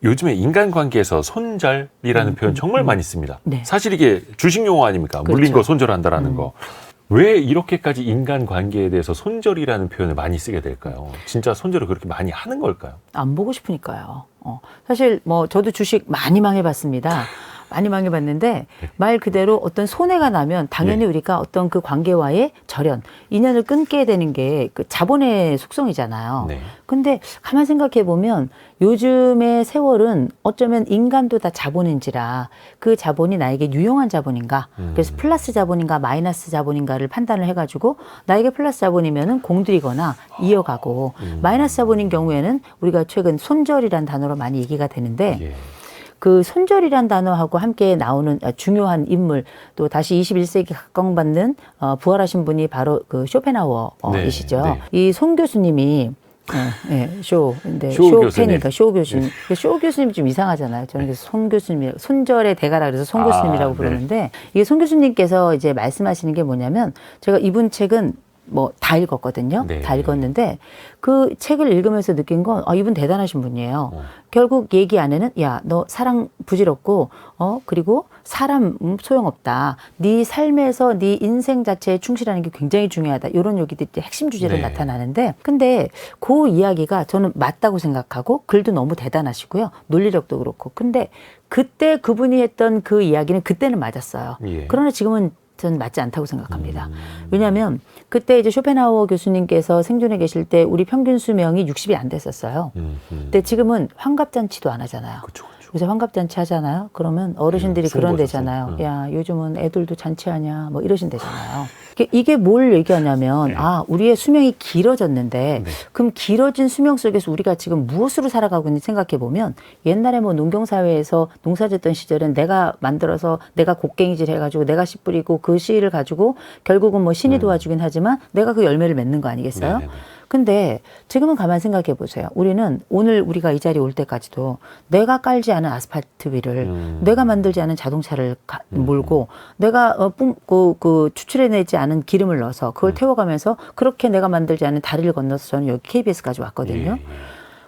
요즘에 인간관계에서 손절이라는 표현 정말 많이 씁니다. 네. 사실 이게 주식 용어 아닙니까? 그렇죠. 물린 거 손절한다라는 거. 왜 이렇게까지 인간관계에 대해서 손절이라는 표현을 많이 쓰게 될까요? 진짜 손절을 그렇게 많이 하는 걸까요? 안 보고 싶으니까요. 사실 뭐 저도 주식 많이 망해봤습니다. 많이 망해봤는데 말 그대로 어떤 손해가 나면 당연히 우리가 어떤 그 관계와의 절연, 인연을 끊게 되는 게 그 자본의 속성이잖아요. 네. 근데 가만 생각해 보면 요즘의 세월은 어쩌면 인간도 다 자본인지라 그 자본이 나에게 유용한 자본인가, 그래서 플러스 자본인가 마이너스 자본인가를 판단을 해가지고 나에게 플러스 자본이면은 공들이거나 이어가고 마이너스 자본인 경우에는 우리가 최근 손절이란 단어로 많이 얘기가 되는데 예. 그 손절이란 단어하고 함께 나오는 중요한 인물, 또 다시 21세기 각광받는 부활하신 분이 바로 그 쇼펜하우어이시죠. 네, 네. 이 손 교수님이 근데 쇼 교수님. 팬이니까 쇼 교수님. 쇼 교수님 좀 이상하잖아요. 저는 그래서 손 교수님, 손절의 대가라 그래서 손 교수님이라고 네. 부르는데 이게 손 교수님께서 이제 말씀하시는 게 뭐냐면 제가 이분 책은 뭐 다 읽었거든요. 네. 다 읽었는데 그 책을 읽으면서 느낀 건 이분 대단하신 분이에요. 결국 얘기 안에는 야, 너 사랑 부질없고 그리고 사람 소용없다. 네 삶에서 네 인생 자체에 충실하는 게 굉장히 중요하다. 이런 얘기들이 핵심 주제로 네. 나타나는데 근데 그 이야기가 저는 맞다고 생각하고 글도 너무 대단하시고요. 논리력도 그렇고. 근데 그때 그분이 했던 그 이야기는 그때는 맞았어요. 예. 그러나 지금은 저는 맞지 않다고 생각합니다. 왜냐하면 그때 이제 쇼펜하우어 교수님께서 생존해 계실 때 우리 평균 수명이 60이 안 됐었어요. 근데 지금은 환갑잔치도 안 하잖아요. 그쵸. 요새 환갑잔치 하잖아요. 그러면 어르신들이 그런 송곳 데잖아요. 선생. 야, 요즘은 애들도 잔치하냐 뭐 이러신대잖아요. 이게 뭘 얘기하냐면 우리의 수명이 길어졌는데 그럼 길어진 수명 속에서 우리가 지금 무엇으로 살아가고 있는지 생각해 보면 옛날에 뭐 농경사회에서 농사짓던 시절은 내가 만들어서 내가 곡괭이질 해가지고 내가 씨 뿌리고 그 씨를 가지고 결국은 뭐 신이 도와주긴 하지만 내가 그 열매를 맺는 거 아니겠어요? 네네네. 근데 지금은 가만 생각해 보세요. 우리는 오늘 우리가 이 자리에 올 때까지도 내가 깔지 않은 아스팔트 위를 내가 만들지 않은 자동차를 몰고 내가 추출해내지 않은 기름을 넣어서 그걸 태워가면서 그렇게 내가 만들지 않은 다리를 건너서 저는 여기 KBS까지 왔거든요. 예.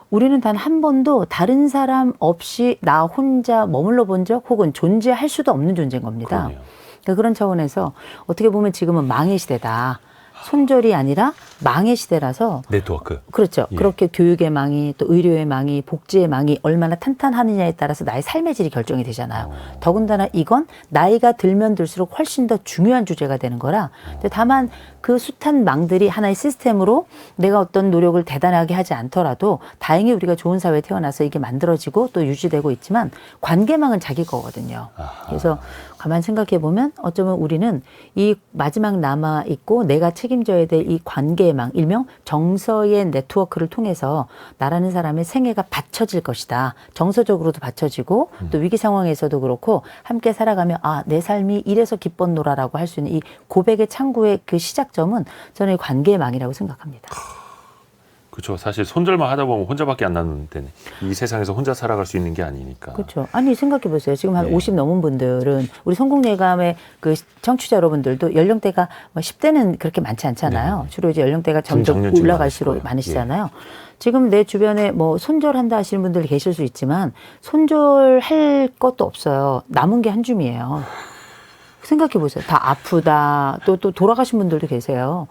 우리는 단 한 번도 다른 사람 없이 나 혼자 머물러 본 적 혹은 존재할 수도 없는 존재인 겁니다. 그러네요. 그러니까 그런 차원에서 어떻게 보면 지금은 망의 시대다. 손절이 아니라 망의 시대라서 네트워크. 그렇죠. 예. 그렇게 교육의 망이 또 의료의 망이 복지의 망이 얼마나 탄탄하느냐에 따라서 나의 삶의 질이 결정이 되잖아요. 더군다나 이건 나이가 들면 들수록 훨씬 더 중요한 주제가 되는 거라. 근데 다만 그 숱한 망들이 하나의 시스템으로 내가 어떤 노력을 대단하게 하지 않더라도 다행히 우리가 좋은 사회에 태어나서 이게 만들어지고 또 유지되고 있지만 관계망은 자기 거거든요. 그래서 가만 생각해 보면 어쩌면 우리는 이 마지막 남아 있고 내가 책임져야 될 이 관계망, 일명 정서의 네트워크를 통해서 나라는 사람의 생애가 받쳐질 것이다. 정서적으로도 받쳐지고 또 위기 상황에서도 그렇고 함께 살아가며 내 삶이 이래서 기뻤노라라고 할 수 있는 이 고백의 창구의 그 시작점은 저는 이 관계망이라고 생각합니다. 그렇죠. 사실 손절만 하다 보면 혼자밖에 안 남는데 이 세상에서 혼자 살아갈 수 있는 게 아니니까. 그렇죠. 아니 생각해 보세요. 지금 한 50 넘은 분들은 우리 성공예감의 그 청취자 여러분들도 연령대가 뭐 10대는 그렇게 많지 않잖아요. 주로 이제 연령대가 점점 중장년층이 올라갈수록 많으시잖아요. 지금 내 주변에 뭐 손절한다 하시는 분들 계실 수 있지만 손절할 것도 없어요. 남은 게 한 줌이에요. 생각해 보세요. 다 아프다. 또 돌아가신 분들도 계세요.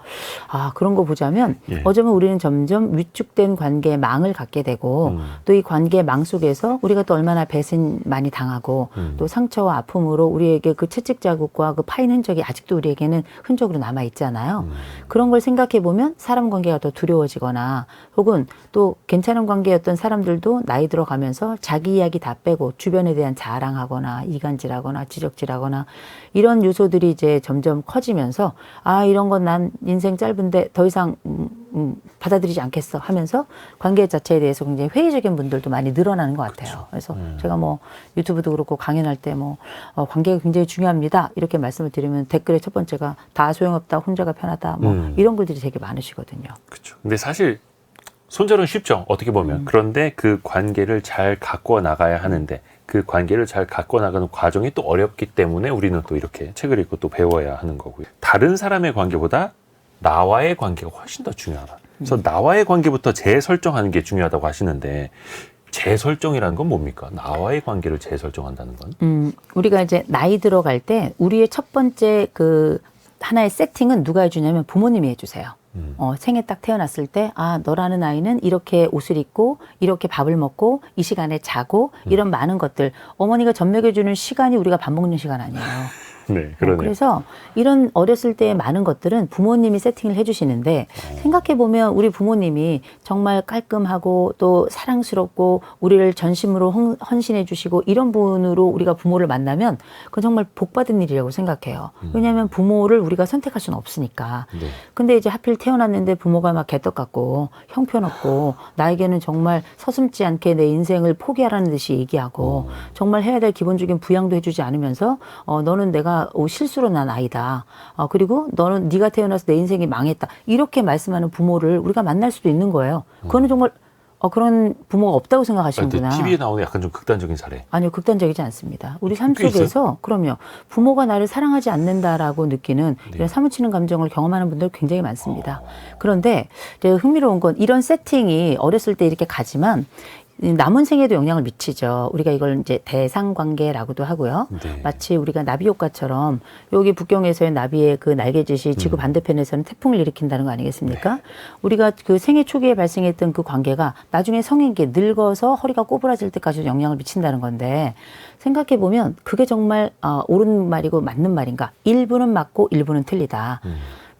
그런 거 보자면 어쩌면 우리는 점점 위축된 관계에 망을 갖게 되고 또 이 관계 망 속에서 우리가 또 얼마나 배신 많이 당하고 또 상처와 아픔으로 우리에게 그 채찍 자국과 그 파인 흔적이 아직도 우리에게는 흔적으로 남아 있잖아요. 그런 걸 생각해 보면 사람 관계가 더 두려워지거나 혹은 또 괜찮은 관계였던 사람들도 나이 들어가면서 자기 이야기 다 빼고 주변에 대한 자랑하거나 이간질하거나 지적질하거나 이런 요소들이 이제 점점 커지면서 이런 건 난 인생 짧은데 더 이상 받아들이지 않겠어 하면서 관계 자체에 대해서 굉장히 회의적인 분들도 많이 늘어나는 것 같아요. 그래서 제가 뭐 유튜브도 그렇고 강연할 때 관계가 굉장히 중요합니다. 이렇게 말씀을 드리면 댓글에 첫 번째가 다 소용없다, 혼자가 편하다, 이런 글들이 되게 많으시거든요. 그렇죠. 근데 사실 손절은 쉽죠. 어떻게 보면. 그런데 그 관계를 잘 가꿔 나가야 하는데 그 관계를 잘 가꿔 나가는 과정이 또 어렵기 때문에 우리는 또 이렇게 책을 읽고 또 배워야 하는 거고요. 다른 사람의 관계보다 나와의 관계가 훨씬 더 중요하다. 그래서 나와의 관계부터 재설정하는 게 중요하다고 하시는데 재설정이라는 건 뭡니까? 나와의 관계를 재설정한다는 건? 우리가 이제 나이 들어갈 때 우리의 첫 번째 그 하나의 세팅은 누가 해주냐면 부모님이 해주세요. 생에 딱 태어났을 때, 아, 너라는 아이는 이렇게 옷을 입고, 이렇게 밥을 먹고, 이 시간에 자고, 이런 많은 것들. 어머니가 젖먹여주는 시간이 우리가 밥 먹는 시간 아니에요. 네, 그러네요. 그래서 이런 어렸을 때의 많은 것들은 부모님이 세팅을 해주시는데 생각해보면 우리 부모님이 정말 깔끔하고 또 사랑스럽고 우리를 전심으로 헌신해 주시고 이런 분으로 우리가 부모를 만나면 그건 정말 복받은 일이라고 생각해요. 왜냐하면 부모를 우리가 선택할 수는 없으니까. 네. 근데 이제 하필 태어났는데 부모가 막 개떡 같고 형편없고 나에게는 정말 서슴지 않게 내 인생을 포기하라는 듯이 얘기하고 정말 해야 될 기본적인 부양도 해주지 않으면서 너는 내가 실수로 난 아이다. 그리고 너는 네가 태어나서 내 인생이 망했다. 이렇게 말씀하는 부모를 우리가 만날 수도 있는 거예요. 그거는 정말 그런 부모가 없다고 생각하시는구나. TV에 나오는 약간 좀 극단적인 사례. 아니요, 극단적이지 않습니다. 우리 삶 꽤 속에서 그럼요. 부모가 나를 사랑하지 않는다라고 느끼는 네. 이런 사무치는 감정을 경험하는 분들 굉장히 많습니다. 그런데 이제 흥미로운 건 이런 세팅이 어렸을 때 이렇게 가지만 남은 생에도 영향을 미치죠. 우리가 이걸 이제 대상관계라고도 하고요. 네. 마치 우리가 나비 효과처럼 여기 북경에서의 나비의 그 날개짓이 지구 반대편에서는 태풍을 일으킨다는 거 아니겠습니까? 네. 우리가 그 생애 초기에 발생했던 그 관계가 나중에 성인기 늙어서 허리가 꼬부라질 때까지 영향을 미친다는 건데 생각해 보면 그게 정말 옳은 말이고 맞는 말인가? 일부는 맞고 일부는 틀리다.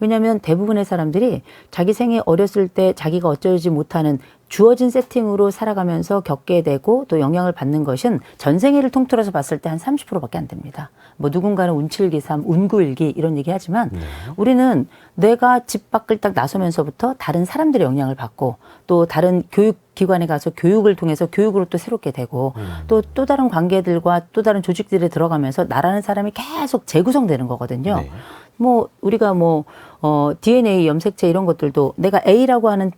왜냐하면 대부분의 사람들이 자기 생에 어렸을 때 자기가 어쩌지 못하는 주어진 세팅으로 살아가면서 겪게 되고 또 영향을 받는 것은 전생애를 통틀어서 봤을 때 한 30%밖에 안 됩니다. 뭐 누군가는 운칠기삼, 운구일기 이런 얘기 하지만 우리는 내가 집 밖을 딱 나서면서부터 다른 사람들의 영향을 받고 또 다른 교육기관에 가서 교육을 통해서 교육으로 또 새롭게 되고 또 다른 관계들과 또 다른 조직들에 들어가면서 나라는 사람이 계속 재구성되는 거거든요. 네. 뭐 우리가 DNA 염색체 이런 것들도 내가 A라고 하는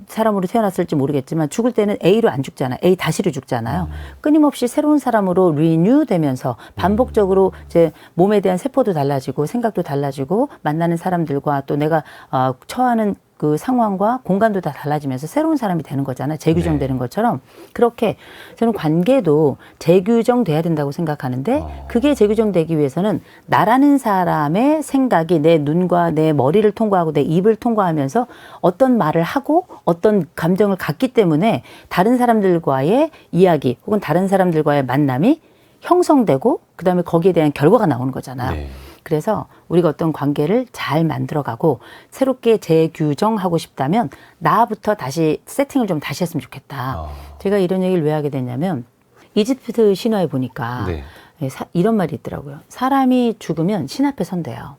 사람으로 태어났을지 모르겠지만 죽을 때는 A로 안 죽잖아요. A 다시로 죽잖아요. 끊임없이 새로운 사람으로 리뉴 되면서 반복적으로 이제 몸에 대한 세포도 달라지고 생각도 달라지고 만나는 사람들과 또 내가 처하는 그 상황과 공간도 다 달라지면서 새로운 사람이 되는 거잖아요. 재규정되는 것처럼. 그렇게 저는 관계도 재규정돼야 된다고 생각하는데 그게 재규정되기 위해서는 나라는 사람의 생각이 내 눈과 내 머리를 통과하고 내 입을 통과하면서 어떤 말을 하고 어떤 감정을 갖기 때문에 다른 사람들과의 이야기 혹은 다른 사람들과의 만남이 형성되고 그다음에 거기에 대한 결과가 나오는 거잖아요. 네. 그래서 우리가 어떤 관계를 잘 만들어가고 새롭게 재규정하고 싶다면 나부터 다시 세팅을 좀 다시 했으면 좋겠다. 제가 이런 얘기를 왜 하게 됐냐면 이집트 신화에 보니까 네. 이런 말이 있더라고요. 사람이 죽으면 신 앞에 선대요.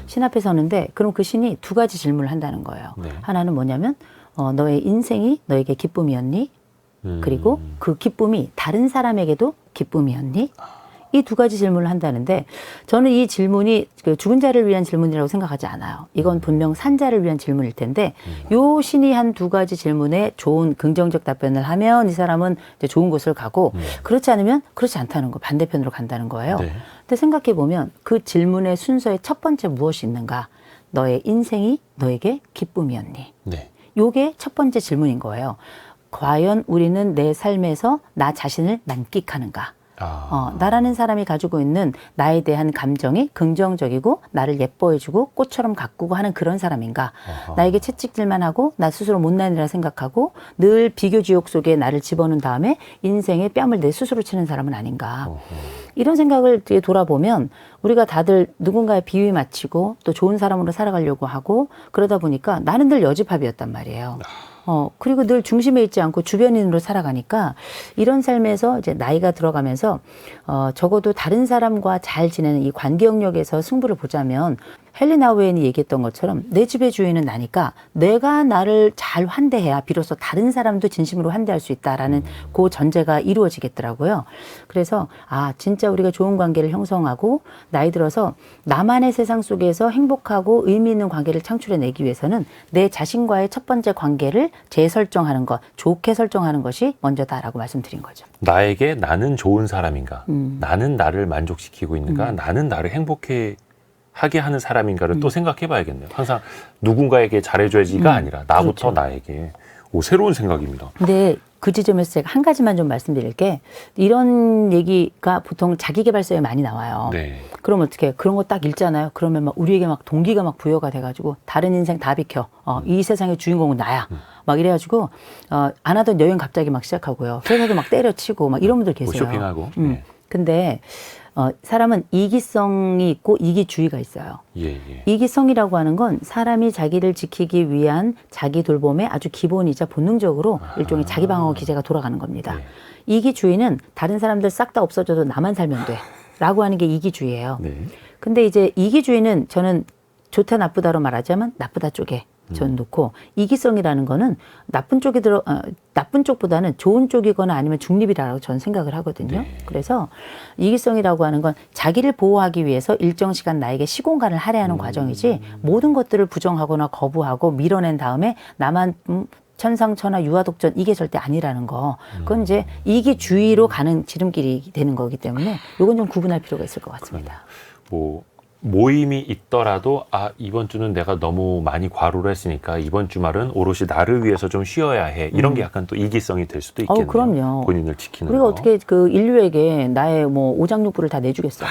신 앞에 서는데 그럼 그 신이 두 가지 질문을 한다는 거예요. 네. 하나는 뭐냐면 너의 인생이 너에게 기쁨이었니? 그리고 그 기쁨이 다른 사람에게도 기쁨이었니? 이 두 가지 질문을 한다는데 저는 이 질문이 그 죽은 자를 위한 질문이라고 생각하지 않아요. 이건 분명 산 자를 위한 질문일 텐데 요 신이 한 두 가지 질문에 좋은 긍정적 답변을 하면 이 사람은 이제 좋은 곳을 가고 그렇지 않으면 그렇지 않다는 거 반대편으로 간다는 거예요. 네. 근데 생각해 보면 그 질문의 순서의 첫 번째 무엇이 있는가? 너의 인생이 너에게 기쁨이었니? 네. 요게 첫 번째 질문인 거예요. 과연 우리는 내 삶에서 나 자신을 만끽하는가? 나라는 사람이 가지고 있는 나에 대한 감정이 긍정적이고 나를 예뻐해주고 꽃처럼 가꾸고 하는 그런 사람인가? 나에게 채찍질만 하고 나 스스로 못난이라 생각하고 늘 비교 지옥 속에 나를 집어넣은 다음에 인생의 뺨을 내 스스로 치는 사람은 아닌가? 이런 생각을 돌아보면 우리가 다들 누군가의 비위 맞추고 또 좋은 사람으로 살아가려고 하고 그러다 보니까 나는 늘 여지팝이었단 말이에요. 그리고 늘 중심에 있지 않고 주변인으로 살아가니까 이런 삶에서 이제 나이가 들어가면서 적어도 다른 사람과 잘 지내는 이 관계 영역에서 승부를 보자면 헨리 나우엔이 얘기했던 것처럼 내 집의 주인은 나니까 내가 나를 잘 환대해야 비로소 다른 사람도 진심으로 환대할 수 있다라는 그 전제가 이루어지겠더라고요. 그래서 진짜 우리가 좋은 관계를 형성하고 나이 들어서 나만의 세상 속에서 행복하고 의미 있는 관계를 창출해내기 위해서는 내 자신과의 첫 번째 관계를 재설정하는 것, 좋게 설정하는 것이 먼저다라고 말씀드린 거죠. 나에게 나는 좋은 사람인가? 나는 나를 만족시키고 있는가? 나는 나를 행복해 하게 하는 사람인가를 또 생각해 봐야겠네요. 항상 누군가에게 잘해줘야지가 아니라 나부터 그렇죠. 나에게. 새로운 생각입니다. 근데 그 지점에서 제가 한 가지만 좀 말씀드릴 게 이런 얘기가 보통 자기계발서에 많이 나와요. 네. 그럼 어떻게 그런 거 딱 읽잖아요. 그러면 막 우리에게 막 동기가 막 부여가 돼가지고 다른 인생 다 비켜. 이 세상의 주인공은 나야. 막 이래가지고 안 하던 여행 갑자기 막 시작하고요. 회사도 막 때려치고 막 이런 분들 뭐 계세요. 쇼핑하고. 근데 사람은 이기성이 있고 이기주의가 있어요. 예, 예. 이기성이라고 하는 건 사람이 자기를 지키기 위한 자기 돌봄의 아주 기본이자 본능적으로 일종의 자기 방어 기제가 돌아가는 겁니다. 네. 이기주의는 다른 사람들 싹 다 없어져도 나만 살면 돼. 라고 하는 게 이기주의예요. 네. 근데 이제 이기주의는 저는 좋다 나쁘다로 말하자면 나쁘다 쪽에 전 놓고 이기성이라는 거는 나쁜 쪽보다는 좋은 쪽이거나 아니면 중립이라고 저는 생각을 하거든요. 네. 그래서 이기성이라고 하는 건 자기를 보호하기 위해서 일정 시간 나에게 시공간을 할애하는 과정이지 모든 것들을 부정하거나 거부하고 밀어낸 다음에 나만 천상천하 유아독전 이게 절대 아니라는 거. 그건 이제 이기주의로 가는 지름길이 되는 거기 때문에 이건 좀 구분할 필요가 있을 것 같습니다. 뭐 모임이 있더라도 이번 주는 내가 너무 많이 과로를 했으니까 이번 주말은 오롯이 나를 위해서 좀 쉬어야 해. 이런 게 약간 또 이기성이 될 수도 있겠네요. 그럼요. 본인을 지키는 우리가 거. 어떻게 그 인류에게 나의 뭐 오장육부를 다 내주겠어요.